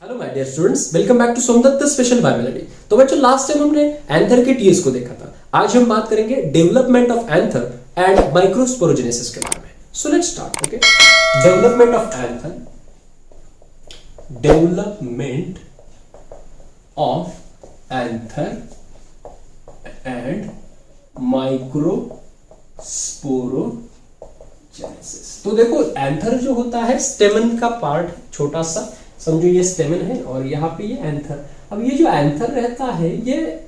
Hello my dear students, welcome back to Somdatt special biology. तो बच्चों last time हमने anther के टीएस को देखा था। आज हम बात करेंगे development of anther and microsporogenesis के बारे में। So let's start. Okay, development of anther, development of anther and microsporogenesis. तो देखो, एंथर जो होता है स्टेमन का पार्ट, छोटा सा, समझो ये स्टेमन है और यहाँ पे ये एंथर। अब ये जो एंथर रहता है, ये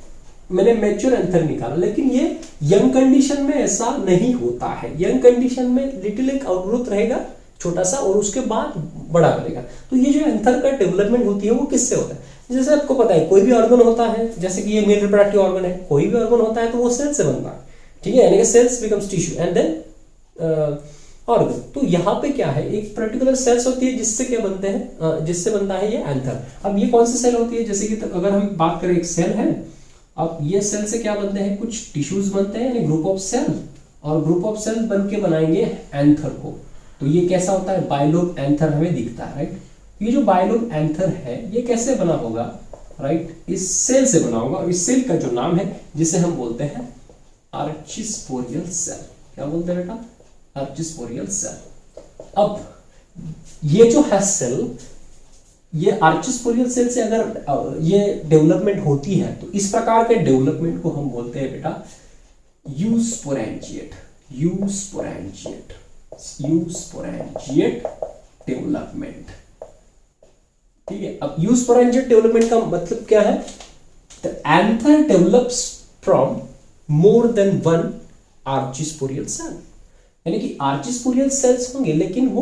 मैंने मैच्योर एंथर निकाला, लेकिन ये यंग कंडीशन में ऐसा नहीं होता है। यंग कंडीशन में लिटिल एक आउटग्रोथ रहेगा छोटा सा और उसके बाद बड़ा करेगा। तो ये जो एंथर का डेवलपमेंट होती है वो किससे होता है? जैसे आपको पता है कोई भी ऑर्गन होता है, जैसे कि ये मेल रिप्रोडक्टिव ऑर्गन है, कोई भी ऑर्गन होता है तो वो सेल से बनता है, ठीक है, यानी कि cells becomes tissue and then organ. तो यहाँ पे क्या है, एक पर्टिकुलर सेल्स होती है जिससे क्या बनते हैं, जिससे बनता है ये एंथर। अब ये कौन सी सेल होती है? जैसे कि अगर हम बात करें, एक सेल है, अब ये सेल से क्या बनते हैं, कुछ टिश्यूज बनते हैं, यानी ग्रुप ऑफ सेल, और ग्रुप ऑफ सेल बन के बनाएंगे एंथर को। तो ये कैसा होता है, बाइलोब एंथर हमें दिखता है, राइट। ये जो बाइलोब एंथर है ये कैसे बना होगा, राइट, इस सेल से बना होगा। और इस सेल का जो नाम है, जिसे हम बोलते हैं आर्चिस्पोरियल सेल। क्या बोलते हैं बेटा? आर्चिस्पोरियल सेल। अब ये जो है सेल, ये आर्चिस्पोरियल सेल से अगर ये डेवलपमेंट होती है तो इस प्रकार के डेवलपमेंट को हम बोलते हैं बेटा यूस्पोरेंजिएट। यूस्पोरेंजिएट, यूस्पोरेंजिएट डेवलपमेंट, ठीक है। अब यूस्पोरेंजिएट डेवलपमेंट का मतलब क्या है? The anther develops from more than one archesporial cell, यानी कि आर्चिस्पोरियल सेल्स होंगे लेकिन वो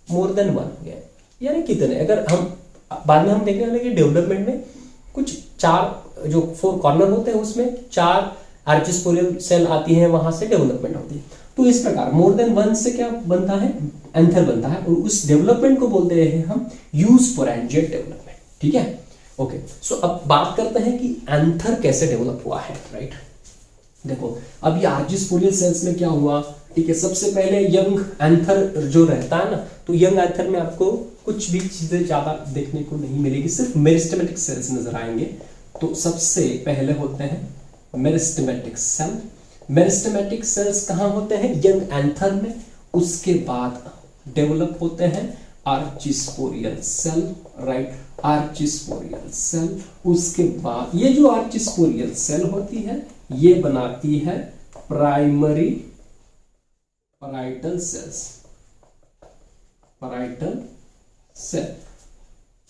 मोर देन वन होंगे, यानी कितने? अगर हम बाद में हम देखने वाले कि डेवलपमेंट में कुछ चार जो फोर कॉर्नर होते हैं उसमें चार आर्चिस्पोरियल सेल आती हैं, वहां से डेवलपमेंट होती है। तो इस प्रकार मोर देन वन से क्या बनता है, एंथर बनता है, और उस डेवलपमेंट को बोलते हैं हम यूस्पोरेंजिएट डेवलपमेंट, ठीक है। ओके, सो अब बात करते हैं कि एंथर कैसे डेवलप हुआ है, राइट। देखो, अब ये आर्चिस्पोरियल सेल्स में क्या हुआ, ठीक है। सबसे पहले यंग एंथर जो रहता है ना, तो यंग एंथर में आपको कुछ भी चीजें ज्यादा देखने को नहीं मिलेगी, सिर्फ मेरिस्टेमेटिक सेल्स नजर आएंगे। तो सबसे पहले होते हैं मेरिस्टेमेटिक सेल। मेरिस्टेमेटिक सेल्स कहाँ होते हैं? यंग एंथर में। उसके बाद डेवलप होते हैं आर्चिस्पोरियल सेल, राइट, आर्चिस्पोरियल सेल। उसके बाद ये जो आर्चिस्पोरियल सेल होती है ये बनाती है primary parietal cells, parietal cell,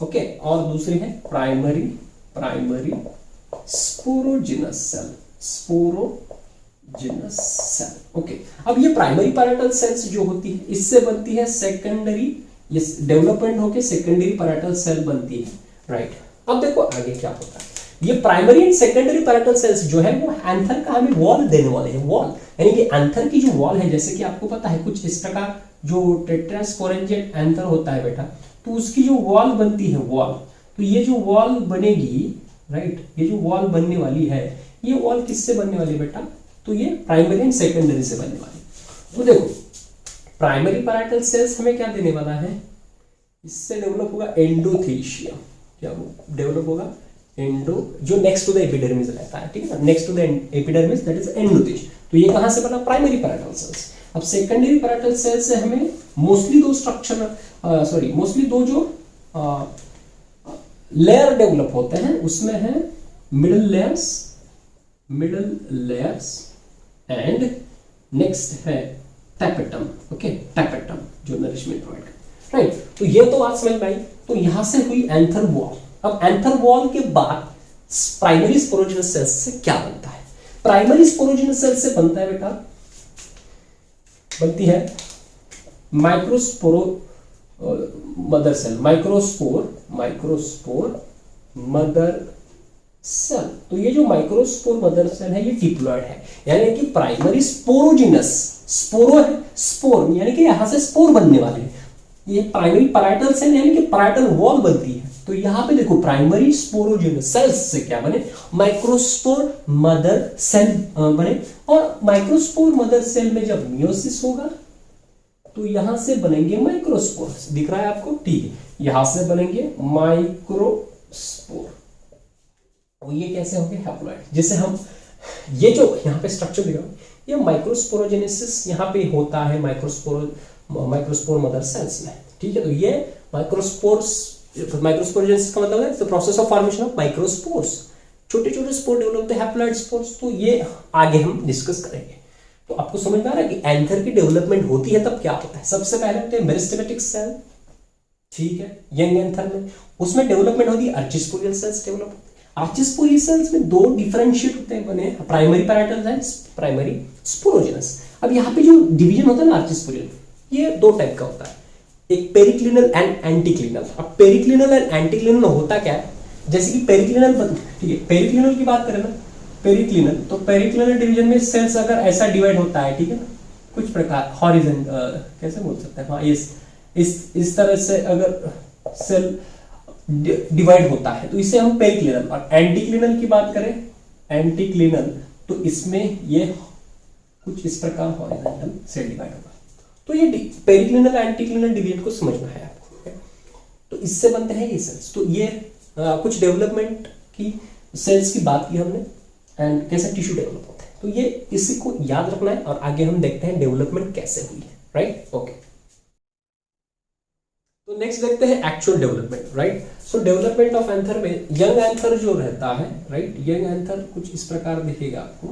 okay. और दूसरी है primary sporogenous cell, sporogenous cell, okay. अब ये प्राइमरी पैराइटल सेल्स जो होती है इससे बनती है सेकेंडरी, ये डेवलपमेंट होके सेकेंडरी पैराइटल सेल बनती है, राइट। अब देखो आगे क्या होता है। ये primary and secondary parietal sales जो है वो एंथर का हमें वॉल देने वाले हैं, वॉल, यानी कि एंथर की जो वॉल है, जैसे कि आपको पता है कुछ इस प्रकार जो टेट्रास्पोरेंजिएट एंथर होता है बेटा, तो उसकी जो वॉल बनती है, वॉल, तो ये जो वॉल बनेगी, राइट, ये जो वॉल बनने वाली है, ये वॉल किससे बनने वाली है बेटा? तो ये प्राइमरी एंड सेकेंडरी से बनने वाली। तो देखो, प्राइमरी पैराइटल सेल्स हमें क्या देने वाला है? इससे डेवलप होगा एंडोथेशिया। क्या डेवलप होगा? एंडो, जो नेक्स्ट टू द एपिडर्मिस रहता है, ठीक है ना, next to the epidermis, that is endothecia. तो ये कहां से बना? Primary parietal cells. अब सेकेंडरी पैराइटल सेल्स से हमें मोस्टली दो स्ट्रक्चर, मोस्टली दो जो लेयर डेवलप होते हैं, उसमें है मिडल लेयर्स एंड नेक्स्ट है टैपेटम, ओके, टैपेटम जो नरिशमेंट प्रोवाइड करता है, राइट। तो ये तो बात समझ में आई। तो यहां से हुई एंथर वॉल। अब एंथर वॉल के बाद प्राइमरी स्पोरोजिनस सेल्स से क्या बनता है? प्राइमरी स्पोरोजिनस सेल से बनता है बेटा, बनती है microspore mother cell, microspore mother cell. तो ये जो माइक्रोस्पोर मदर सेल है ये डिप्लॉयड है, यानी कि प्राइमरी स्पोरोजिनस, स्पोरो है, स्पोर यानी कि यहां से स्पोर बनने वाले हैं। ये प्राइमरी पैराइटल सेल यानी कि पैराइटल वॉल बनती है। तो यहां पे देखो, प्राइमरी स्पोरोजिनस सेल्स से क्या बने? माइक्रोस्पोर मदर सेल बने। और माइक्रोस्पोर मदर सेल में जब मियोसिस होगा, तो यहां से बनेंगे माइक्रोस्पोर्स, दिख रहा है आपको, ठीक है, यहां से बनेंगे माइक्रोस्पोर। और ये कैसे होंगे, हैप्लॉइड। जैसे हम ये जो यहाँ पे स्ट्रक्चर दिख रहा है, ये माइक्रोस्पोरोजेनेसिस यहाँ पे होता है माइक्रोस्पोर मदर सेल्स में, ठीक है। तो ये माइक्रोस्पोरोजेनेसिस का मतलब है the process of formation of microspores, छोटे छोटे स्पोर डेवलप होते हैं, हैप्लॉइड स्पोर्स। तो ये आगे हम डिस्कस करेंगे। तो आपको समझ में आ रहा है कि एंथर की डेवलपमेंट होती है तब क्या होता है। सबसे पहले होते हैं मेरिस्टेमेटिक सेल, ठीक है, यंग एंथर में, उसमें डेवलपमेंट होती है आर्चिस्पोरियल सेल्स डेवलप होती है। आर्चिस्पोरियल सेल्स में दो डिफरेंशिएट होते हैं बने, primary parietal and primary sporogenous. अब यहाँ पे जो डिवीजन होता है ना आर्चिस्पोरियल, ये दो टाइप का होता है, एक पेरिक्लिनल एंड एंटीक्लिनल। अब पेरिक्लिनल एंड एंटीक्लिनल होता क्या है, जैसे कि पेरिक्लिनल, ठीक है, पेरिक्लिनल की बात करें ना, पेरिक्लिनल, तो पेरिक्लिनल डिवीजन में सेल्स अगर ऐसा डिवाइड होता है, ठीक है ना, कुछ प्रकार हॉरिजन कैसे बोल सकते हैं, हाँ, इस तरह से अगर सेल डिवाइड होता है तो इसे हम पेरिक्लिनल। और एंटीक्लिनल की बात करें, एंटीक्लिनल, तो इसमें ये कुछ इस प्रकार हॉरिजॉन्टल सेल डिवाइड होगा। तो ये पेरिक्लिनल एंटीक्लिनल डिवीजन को समझना है आपको। तो इससे बनते हैं ये सेल्स। तो ये कुछ डेवलपमेंट की सेल्स की बात की हमने, एंड कैसे टिश्यू डेवलप होते हैं। तो ये इसी को याद रखना है और आगे हम देखते हैं डेवलपमेंट कैसे हुई है, राइट, ओके। तो नेक्स्ट देखते हैं actual development, right. So development of anther में यंग एंथर जो रहता है, राइट, यंग एंथर कुछ इस प्रकार दिखेगा आपको,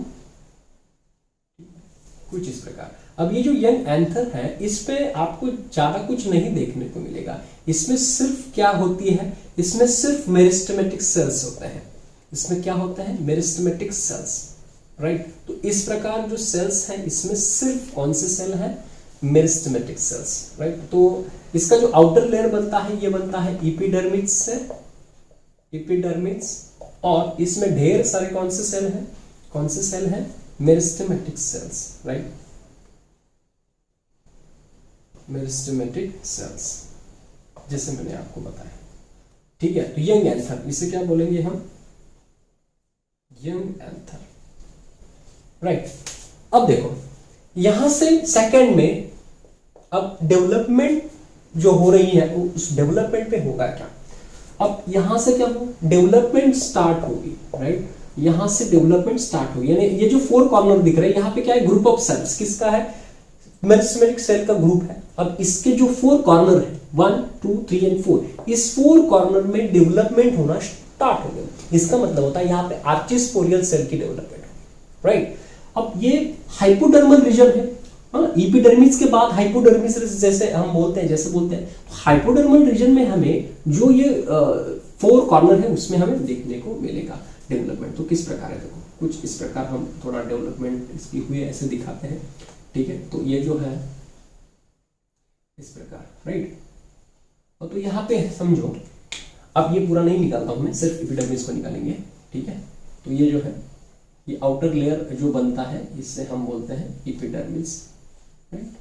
कुछ इस प्रकार। अब ये जो यंग एंथर है, इस पे आपको ज्यादा कुछ नहीं देखने को मिलेगा। इसमें सिर्फ क्या होती है, इसमें सिर्फ मेरिस्टेमेटिक सेल्स होते हैं। इसमें क्या होता है, मेरिस्टेमेटिक सेल्स, राइट। तो इस प्रकार जो सेल्स हैं, इसमें सिर्फ कौन से सेल हैं, मेरिस्टेमेटिक सेल्स, राइट। तो इसका जो आउटर लेयर बनता है, ये बनता है एपिडर्मिस से, एपिडर्मिस, और इसमें ढेर सारे कौन से सेल हैं, कौन से सेल हैं, meristematic cells, right, meristematic cells, जैसे मैंने आपको बताया, ठीक है। तो यंग एंथर, इसे क्या बोलेंगे हम, यंग एंथर, राइट। अब देखो यहां से सेकंड में अब डेवलपमेंट जो हो रही है, उस डेवलपमेंट पे होगा क्या। अब यहां से क्या हो, डेवलपमेंट स्टार्ट होगी, राइट, यहां से डेवलपमेंट स्टार्ट होगी। यानी ये जो फोर कॉर्नर दिख रहे हैं, यहां पे क्या है, ग्रुप ऑफ सेल्स, किसका है, मेरिस्टेमेटिक सेल का ग्रुप है। अब इसके जो फोर कॉर्नर है, 1 2 3 एंड 4, इस फोर कॉर्नर में डेवलपमेंट होना स्टार्ट हो गया। इसका मतलब होता है यहाँ पे आर्चिस्पोरियल सेल की डेवलपमेंट, राइट। अब ये हाइपोडर्मल रीजन है, एपिडर्मिस के बाद हाइपोडर्मिस, जैसे हम बोलते हैं, जैसे बोलते हैं हाइपोडर्मल रीजन में हमें जो ये फोर कॉर्नर है, उसमें हमें देखने को मिलेगा डेवलपमेंट। तो किस प्रकार है, देखो कुछ इस प्रकार हम थोड़ा डेवलपमेंट इसकी हुई ऐसे दिखाते हैं, ठीक है। तो ये जो है इस प्रकार, राइट। और तो यहाँ पे समझो, अब ये पूरा नहीं निकालता हूं मैं, सिर्फ एपिडर्मिस को निकालेंगे, ठीक है। तो ये जो है, ये आउटर लेयर जो बनता है, इससे हम बोलते हैं एपिडर्मिस, राइट,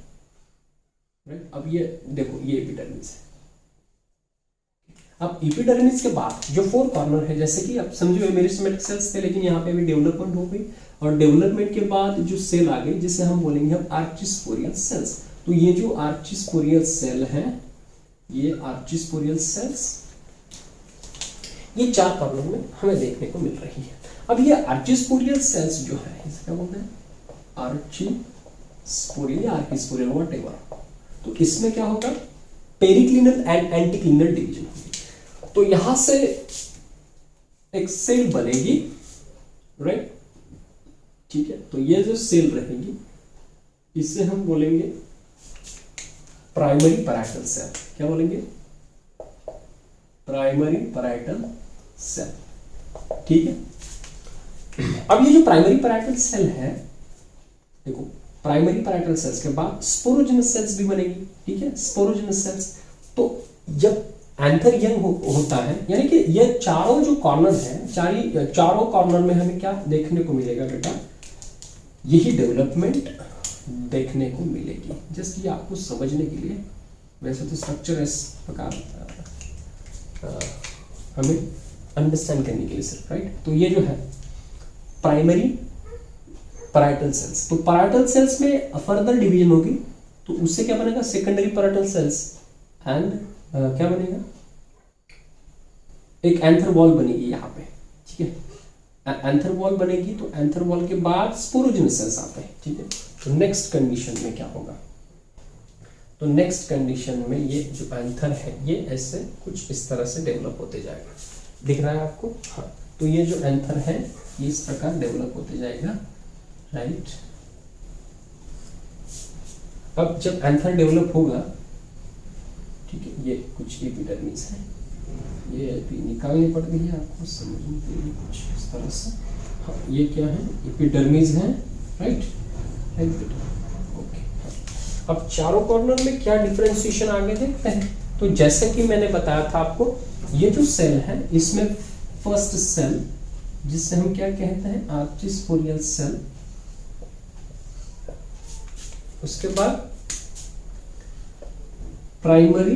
राइट। अब ये देखो, ये एपिडर्मिस है। अब एपिडर्मिस के बाद जो फोर कॉर्नर है, जैसे कि अब समझो मेरिस्टेमेटिक सेल्स थे, लेकिन यहाँ पे अभी डेवलपमेंट हो गई, और डेवलपमेंट के बाद जो सेल आ गई, जिसे हम बोलेंगे हम आर्चिस्पोरियल सेल्स। तो ये जो आर्चिस्पोरियल सेल है, ये आर्चिस्पोरियल सेल्स, ये चार कॉर्नर में हमें देखने को मिल रही है। अब ये आर्चिस्पोरियल सेल्स जो है, इसे क्या बोलते हैं, आर्चिस्पोरियल या आर्चिस्पोरियल व्हाटएवर। तो इसमें क्या होगा, पेरिक्लिनल एंड एंटीक्लिनल डिवीजन होगी। तो यहां से एक सेल बनेगी, राइट, ठीक है। तो ये जो सेल रहेगी, इसे हम बोलेंगे प्राइमरी पैराइटल सेल। क्या बोलेंगे, प्राइमरी पैराइटल सेल, ठीक है। अब ये जो प्राइमरी पैराइटल सेल है, देखो प्राइमरी पैराइटल सेल्स के बाद स्पोरोजेनस सेल्स भी बनेगी, ठीक है, स्पोरोजेनस सेल्स। तो जब एंथर यंग होता है, यानी कि ये चारों जो कॉर्नर है, चारों कॉर्नर में हमें क्या देखने को मिलेगा बेटा, यही डेवलपमेंट देखने को मिलेगी। जस्ट ये आपको समझने के लिए, वैसे तो स्ट्रक्चर इस प्रकार हमें अंडरस्टैंड करने के लिए सिर्फ, राइट। तो ये जो है प्राइमरी पैराइटल सेल्स, तो पैराइटल सेल्स में फर्दर डिवीजन होगी तो उससे क्या बनेगा, सेकेंडरी पैराइटल सेल्स एंड क्या बनेगा, एक एंथर वॉल बनेगी यहाँ पे, ठीक है, एंथर वॉल बनेगी। तो एंथर वॉल के बाद स्पोरोजेनस सेल्स आते हैं, ठीक है। तो नेक्स्ट कंडीशन में क्या होगा, तो नेक्स्ट कंडीशन में ये जो एंथर है ये ऐसे कुछ इस तरह से डेवलप होते जाएगा, दिख रहा है आपको, हाँ। तो ये जो एंथर है ये इस प्रकार डेवलप होते जाएगा, राइट। अब जब एंथर डेवलप होगा, ठीक है, ये कुछ एपिडर्मिस है, ये अभी निकालनी पड़ती है आपको समझने के लिए कुछ इस तरह से, हाँ। ये क्या है, एपिडर्मिस है, राइट, ओके। अब चारों कॉर्नर में क्या डिफरेंशिएशन आगे देखते हैं। तो जैसे कि मैंने बताया था आपको, ये जो सेल है इसमें फर्स्ट सेल जिससे हम क्या कहते हैं, आर्चिस्पोरियल सेल, उसके बाद प्राइमरी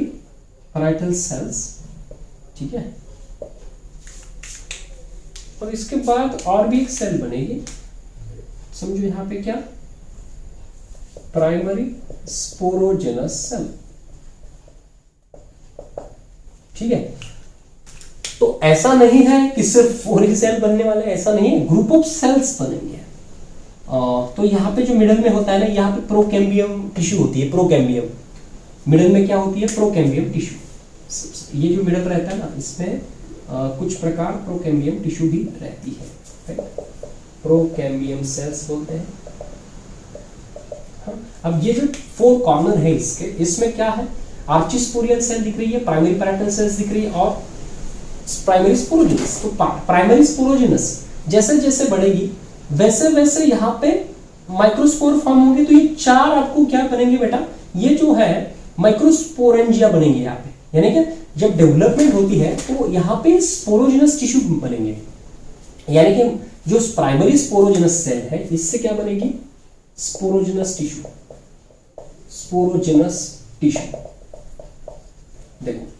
पैराइटल सेल्स, ठीक है, और इसके बाद और भी एक सेल बनेगी, समझो यहां पे क्या, प्राइमरी स्पोरोजेनस सेल, ठीक है। तो ऐसा नहीं है कि सिर्फ 4 ही सेल बनने वाले, ऐसा नहीं है, ग्रुप ऑफ सेल्स बनेंगे। तो यहाँ पे जो मिडल में होता है ना, यहाँ पे प्रोकैम्बियम टिश्यू होती है, प्रोकैम्बियम मिडल में क्या होती है, प्रोकैम्बियम टिश्यू। ये जो मिडल रहता है ना, इसमें कुछ प्रकार प्रोकैम्बियम टिश्यू भी रहती है, प्रोकैम्बियम सेल्स बोलते हैं, हाँ। अब ये जो 4 कॉर्नर है इसके, इसमें क्या है, आर्चिस्पोरियल सेल दिख रही है, प्राइमरी पैराइटल सेल्स दिख रही है और प्राइमरी स्पोरोजेनस। तो प्राइमरी स्पोरोजेनस जैसे जैसे बढ़ेगी वैसे वैसे यहाँ पे माइक्रोस्पोर फॉर्म होंगे। तो ये 4 आपको क्या बनेंगे बेटा, ये जो है माइक्रोस्पोरेंजिया बनेंगे यहाँ पे, यानी कि जब डेवलपमेंट होती है तो यहाँ पे स्पोरोजेनस टिश्यू बनेंगे, यानी कि जो प्राइमरी स्पोरोजेनस सेल है इससे क्या बनेगी, स्पोरोजेनस टिश्यू, स्पोरोजेनस टिश्यू। देखो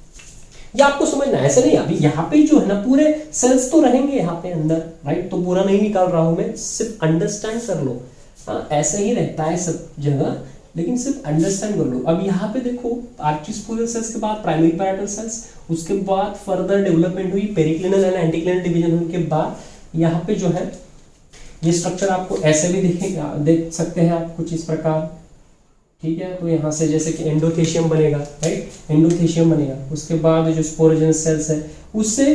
ये आपको समझना है, ऐसे नहीं, अभी यहाँ पे जो है ना पूरे सेल्स तो रहेंगे यहाँ पे अंदर, राइट। तो पूरा नहीं निकाल रहा हूं मैं, सिर्फ अंडरस्टैंड कर लो, हाँ, ऐसे ही रहता है सब जगह, लेकिन सिर्फ अंडरस्टैंड कर लो। अब यहाँ पे देखो, आर्चिस्पोरियल सेल्स के बाद प्राइमरी पैराइटल सेल्स, उसके बाद फर्दर डेवलपमेंट हुई पेरिक्लिनल एंड एंटीक्लिनल डिवीजन होने के बाद यहाँ पे जो है ये स्ट्रक्चर आपको ऐसे भी दिखेगा, देख सकते हैं आप कुछ इस प्रकार, ठीक है। तो यहाँ से जैसे कि एंडोथेशियम बनेगा, राइट, एंडोथेशियम बनेगा, उसके बाद जो स्पोरोजेनस सेल्स है उससे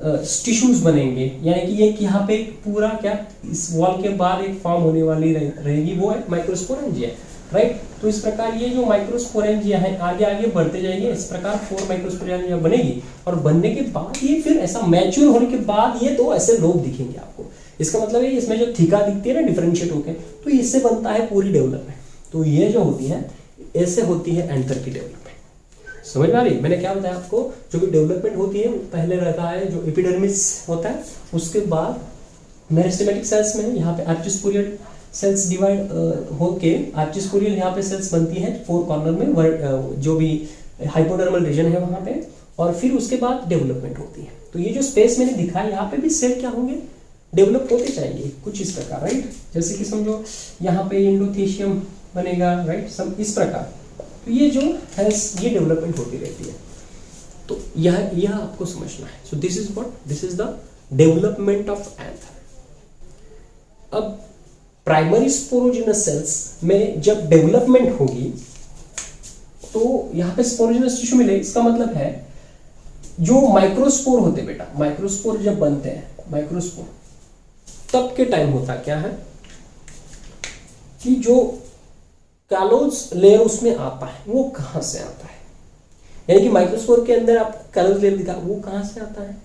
टिश्यूज बनेंगे, यानी कि एक यहाँ पे पूरा क्या, इस वॉल के बाद एक फॉर्म होने वाली रहेगी, वो है माइक्रोस्पोरेंजिया, राइट। तो इस प्रकार ये जो माइक्रोस्पोरेंजिया है आगे आगे बढ़ते जाएंगे, इस प्रकार 4 माइक्रोस्पोरेंजिया बनेगी, और बनने के बाद ये फिर ऐसा मैच्योर होने के बाद ये तो ऐसे लोग दिखेंगे आपको। इसका मतलब है इसमें जो थीका दिखती है ना डिफरेंशिएट होकर, तो इससे बनता है पूरी डेवलपमेंट। तो ये जो होती है ऐसे होती है एंथर की डेवलपमेंट, समझ में आ रही। मैंने क्या बताया आपको, जो भी डेवलपमेंट होती है पहले रहता है जो एपिडर्मिस होता है, उसके बाद मेरिस्टेमेटिक सेल्स में यहाँ पे आर्चिस्पोरियल सेल्स डिवाइड होके आर्चिस्पोरियल यहाँ पे सेल्स बनती है 4 कॉर्नर में, जो भी हाइपोडर्मल रीजन है वहाँ पे, और फिर उसके बाद डेवलपमेंट होती है। तो ये जो स्पेस मैंने दिखाया यहाँ पे भी सेल क्या होंगे, डेवलप होते जाएंगे कुछ इस प्रकार, राइट। जैसे कि समझो यहाँ पे एंडोथेशियम बनेगा, राइट, सब इस प्रकार। तो ये जो है ये डेवलपमेंट होती रहती है। तो यह आपको समझना है। So this is what, this is the development of anther. अब प्राइमरी स्पोरोजेनस सेल्स में जब डेवलपमेंट होगी तो यहाँ पे स्पोरोजेनस टिश्यू मिले, इसका मतलब है जो माइक्रोस्पोर होते बेटा, माइक्रोस्पोर जब बनते हैं, माइक्रोस्पोर तब के टाइम होता क्या है कि जो कैलोज लेयर उसमें आता है वो कहां से आता है, यानी कि माइक्रोस्पोर के अंदर आपको कैलोज लेयर दिखा, वो कहां से आता है,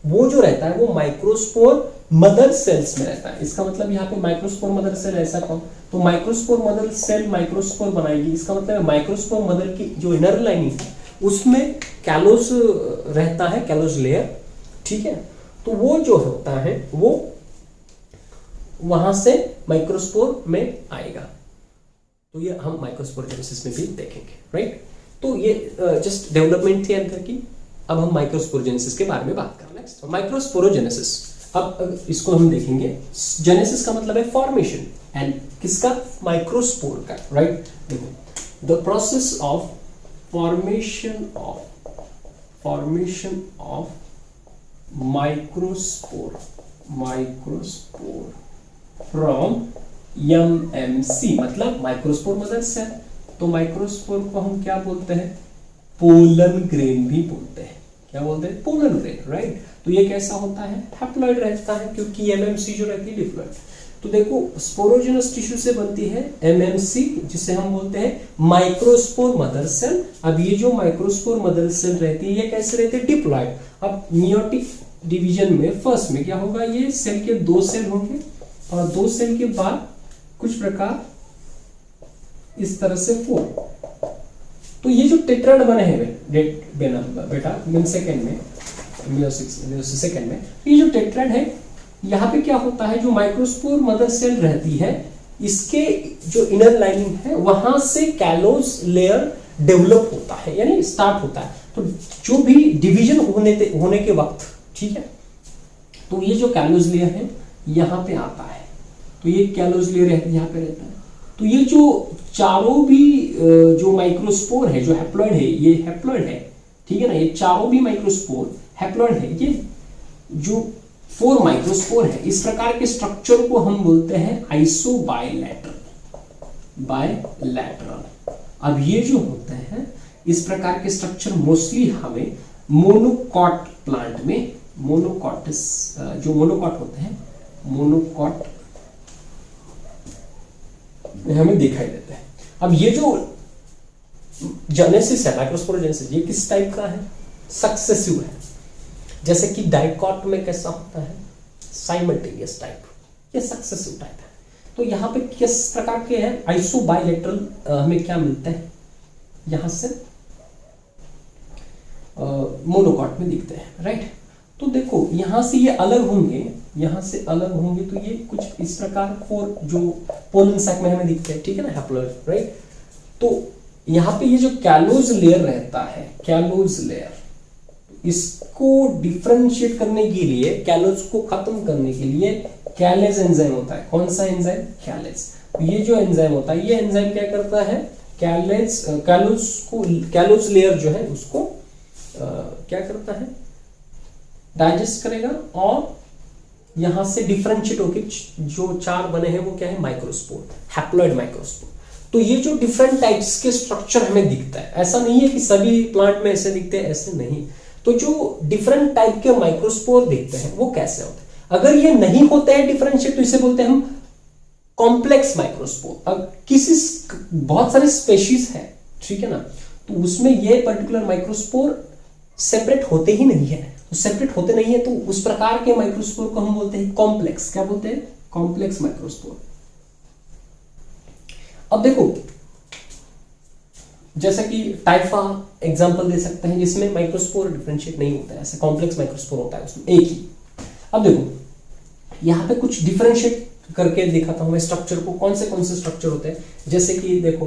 वो जो रहता है वो माइक्रोस्पोर मदर सेल्स में रहता है। इसका मतलब यहाँ पे माइक्रोस्पोर मदर सेल ऐसा कौन, तो माइक्रोस्पोर मदर सेल माइक्रोस्पोर बनाएगी। इसका मतलब है माइक्रोस्पोर मदर की जो इनर लाइनिंग है उसमें कैलोज रहता है, कैलोज लेयर, ठीक है। तो वो जो होता है वो वहां से माइक्रोस्पोर में आएगा। तो ये हम माइक्रोस्पोरोजेनेसिस में भी देखेंगे, राइट। तो ये जस्ट डेवलपमेंट थी एंथर की। अब हम माइक्रोस्पोरोजेनेसिस के बारे में बात करें। नेक्स्ट माइक्रोस्पोरोजेनेसिस, अब इसको हम देखेंगे। जेनेसिस का मतलब है फॉर्मेशन, एंड किसका, माइक्रोस्पोर का, राइट। देखो the process of formation of microspore from MMC, मतलब माइक्रोस्पोर मदर सेल। तो माइक्रोस्पोर को हम क्या बोलते हैं? पोलन ग्रेन भी बोलते हैं। क्या बोलते हैं? Pollen grain, right. तो ये कैसा होता है? हैप्लॉइड रहता है, क्योंकि एमएमसी जो रहती है डिप्लॉइड। तो देखो स्पोरोजेनस टिश्यू से बनती है एमएमसी, जिसे हम बोलते हैं माइक्रोस्पोर मदर सेल। अब ये जो माइक्रोस्पोर मदर सेल रहती है ये कैसे रहती है? डिप्लॉइड। अब मियोटिक डिवीजन में फर्स्ट में क्या होगा? ये सेल के 2 सेल होंगे और 2 सेल के बाद कुछ प्रकार इस तरह से 4। तो ये जो टेट्राड बने हैं बेटा सेकंड में मियोसिस सेकंड में, ये जो टेट्राड है यहाँ पे क्या होता है? जो माइक्रोस्पोर मदर सेल रहती है इसके जो इनर लाइनिंग है वहां से कैलोज लेयर डेवलप होता है, यानी स्टार्ट होता है। तो जो भी डिवीजन होने के वक्त, ठीक है, तो ये जो कैलोज लेयर है यहाँ पे आता है। तो ये कैलोज लेयर यहाँ पे रहता है। तो ये जो चारों भी जो माइक्रोस्पोर है, जो हैप्लॉइड है, ये हैप्लॉइड है, ठीक है ना, ये चारों भी माइक्रोस्पोर हैप्लॉइड है। ये जो 4 माइक्रोस्पोर है, इस प्रकार के स्ट्रक्चर को हम बोलते हैं आइसोबायलैटरल। अब ये जो होते हैं इस प्रकार के स्ट्रक्चर मोस्टली हमें मोनोकॉट प्लांट में, मोनोकॉटस जो मोनोकॉट होते हैं, मोनोकॉट में हमें दिखाई देते हैं। अब ये जो जेनेसिस है, माइक्रोस्पोरोजेनेसिस, ये किस टाइप का है? सक्सेसिव है। जैसे कि डाइकॉट में कैसा होता है? साइमल्टेनियस टाइप, ये सक्सेसिव टाइप है। तो यहाँ पे किस प्रकार के हैं? आइसोबायलैटरल हमें क्या मिलता है? यहां से मोनोकॉट में दिखते हैं, राइट। तो देखो यहां से ये अलग होंगे, यहां से अलग होंगे, तो ये कुछ इस प्रकार 4 जो पोलन सैक में हमें दिखते हैं, ठीक है ना, हैप्लॉइड, राइट। तो यहाँ पे ये जो कैलोज लेयर रहता है, कैलोज लेयर, इसको डिफरेंशिएट करने के लिए, कैलोज को खत्म करने के लिए कैलेज एंजाइम होता है। कौन सा एंजाइम? कैलेज। ये जो एंजाइम होता है, ये एंजाइम क्या करता है? कैलोज लेयर जो है उसको क्या करता है? डाइजेस्ट करेगा और यहां से डिफरेंशिएट होकर जो 4 बने हैं वो क्या है? Microspore, haploid microspore. तो ये जो डिफरेंट टाइप्स के स्ट्रक्चर हमें दिखता है, ऐसा नहीं है कि सभी प्लांट में ऐसे दिखते हैं, ऐसे नहीं। तो जो डिफरेंट टाइप के माइक्रोस्पोर दिखते हैं वो कैसे होते हैं? अगर ये नहीं होते हैं डिफरेंशिएट, तो इसे बोलते हैं हम कॉम्प्लेक्स माइक्रोस्पोर। अब किसी बहुत सारे स्पेशीज है, ठीक है ना, तो उसमें ये पर्टिकुलर माइक्रोस्पोर सेपरेट होते ही नहीं है। तो सेपरेट होते नहीं है तो उस प्रकार के माइक्रोस्पोर को हम बोलते हैं कॉम्प्लेक्स। क्या बोलते हैं? Complex microspore. अब देखो जैसा कि टाइफा एग्जांपल दे सकते हैं, जिसमें माइक्रोस्पोर डिफरेंशिएट नहीं होता है, ऐसे कॉम्प्लेक्स माइक्रोस्पोर होता है उसमें एक ही। अब देखो यहाँ पे कुछ डिफरेंशिएट करके दिखाता हूं मैं स्ट्रक्चर को, कौन से स्ट्रक्चर होते हैं। जैसे कि देखो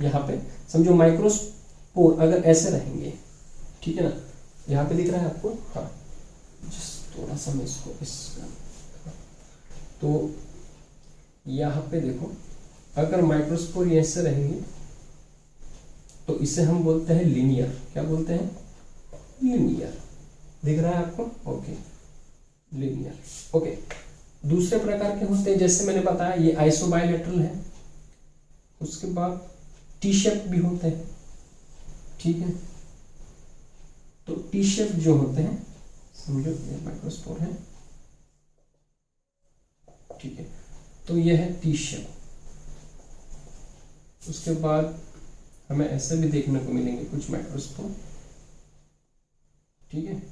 यहाँ पे समझो माइक्रोस्पोर अगर ऐसे रहेंगे, ठीक है ना, यहाँ पे दिख रहा है आपको, हाँ, थोड़ा सा मैं इसको तो यहाँ पे देखो अगर माइक्रोस्पोर ऐसे रहेंगे तो इसे हम बोलते हैं लीनियर। क्या बोलते हैं? लीनियर। दिख रहा है आपको? Okay, linear. ओके, दूसरे प्रकार के होते हैं, जैसे मैंने बताया ये आइसोबायलैटरल है, उसके बाद टी शेप भी होते हैं, ठीक है। तो टी शेप जो होते हैं, समझो ये माइक्रोस्पोर है, ठीक है, तो ये है टी शेप। उसके बाद हमें ऐसे भी देखने को मिलेंगे कुछ माइक्रोस्पोर, ठीक है।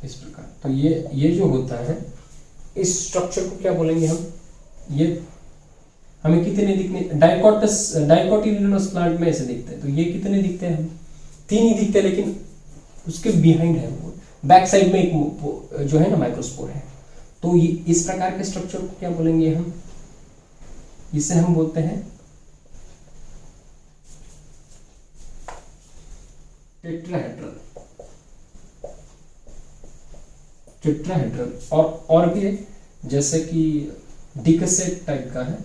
इस प्रकार तो ये जो होता है, इस स्ट्रक्चर को क्या बोलेंगे हम? ये हमें कितने दिखने? डाइकोटिलिडोनस प्लांट में ऐसे दिखते हैं। तो ये कितने दिखते हैं? हम 3 ही दिखते हैं, लेकिन उसके बिहाइंड है वो बैक साइड में एक जो है ना माइक्रोस्पोर है। तो ये इस प्रकार के स्ट्रक्चर को क्या बोलेंगे हम? इसे हम बोलते हैं टेट्राहेड्रल। टेट्राहेड्रल और भी है, जैसे कि डिकसेट टाइप का है,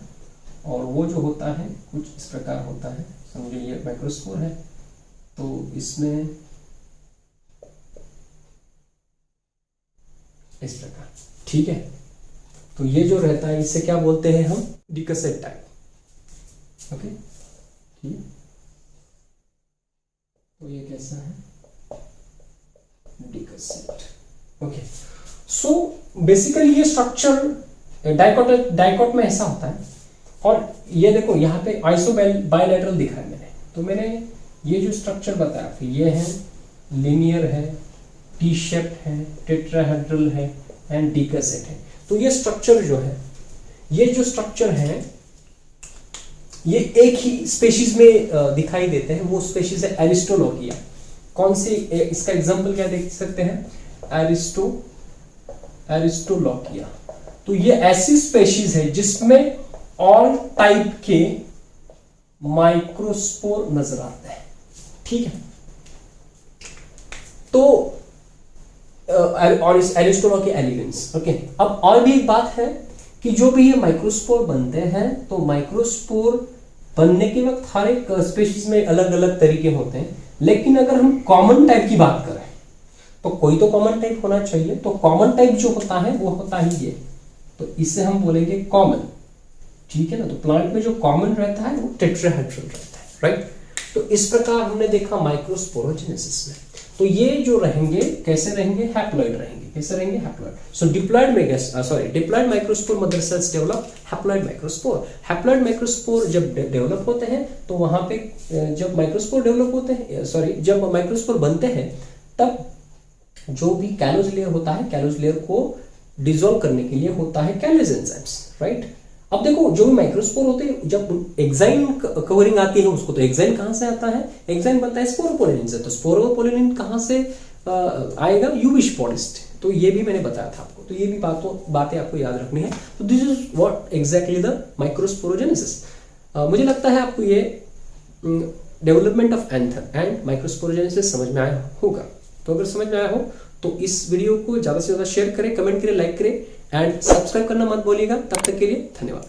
और वो जो होता है कुछ इस प्रकार होता है। समझिए ये माइक्रोस्पोर है, तो इसमें इस प्रकार, ठीक है। तो ये जो रहता है इसे क्या बोलते हैं हम, डिकसेट टाइप। ओके, ठीक है। तो ये कैसा है, डिकसेट। ओके, सो बेसिकली ये स्ट्रक्चर डाइकॉट में ऐसा होता है। और ये देखो यहाँ पे आइसो बायलैटरल दिखा है मैंने, तो मैंने ये जो स्ट्रक्चर बताया फिर ये है लीनियर है, टी शेप्ड है, टेट्राहेड्रल है एंड डिकसेट है। तो ये स्ट्रक्चर जो है, ये जो स्ट्रक्चर है ये एक ही स्पेशीज में दिखाई देते हैं। वो स्पेशीज है एरिस्टोलोकिया। कौन सी, इसका एग्जांपल क्या देख सकते हैं, एरिस्टोलोकिया। तो ये ऐसी स्पेशीज है जिसमें ऑल टाइप के माइक्रोस्पोर नजर आते हैं, ठीक है। तो और इस एरिस्टोलोकिया एलिगेंस। ओके, अब और भी एक बात है कि जो भी ये माइक्रोस्पोर बनते हैं, तो माइक्रोस्पोर बनने के वक्त हर एक स्पीशीज में अलग अलग तरीके होते हैं। लेकिन अगर हम कॉमन टाइप की बात करें तो कोई तो कॉमन टाइप होना चाहिए। तो कॉमन टाइप जो होता है वो होता ही ये, तो इसे हम बोलेंगे कॉमन, ठीक है ना। तो प्लांट में जो कॉमन रहता है वो टेट्राहेड्रल रहता है, राइट। तो इस प्रकार हमने देखा माइक्रोस्पोरोजेनेसिस में। तो ये जो रहेंगे कैसे रहेंगे, हैप्लॉइड रहेंगे। कैसे रहेंगे, haploid. So diploid microspore mother cells develop haploid microspore. Haploid microspore जब डेवलप होते हैं तो वहां पे जब माइक्रोस्पोर डेवलप होते हैं, जब माइक्रोस्पोर बनते हैं तब जो भी कैलोज लेयर होता है, कैलोज लेयर को डिसॉल्व करने के लिए होता है कैलेज एंजाइम्स, राइट। अब देखो जो भी माइक्रोस्पोर होते हैं, जब एक्साइन कवरिंग आती है उसको, तो एक्साइन कहां से आता है, एक्साइन बनता है स्पोरोपोलिन से। तो स्पोरोपोलिन कहां से आएगा, यूवी स्पोरिस्ट। तो ये भी मैंने बताया था आपको, तो ये भी बातें आपको याद रखनी है। तो this is what exactly the microsporogenesis. मुझे लगता है आपको ये development of anther and microsporogenesis समझ में आया होगा। तो अगर समझ में आया हो तो इस वीडियो को ज्यादा से ज्यादा शेयर करें, कमेंट करें, लाइक करें एंड सब्सक्राइब करना मत भूलिएगा। तब तक के लिए धन्यवाद।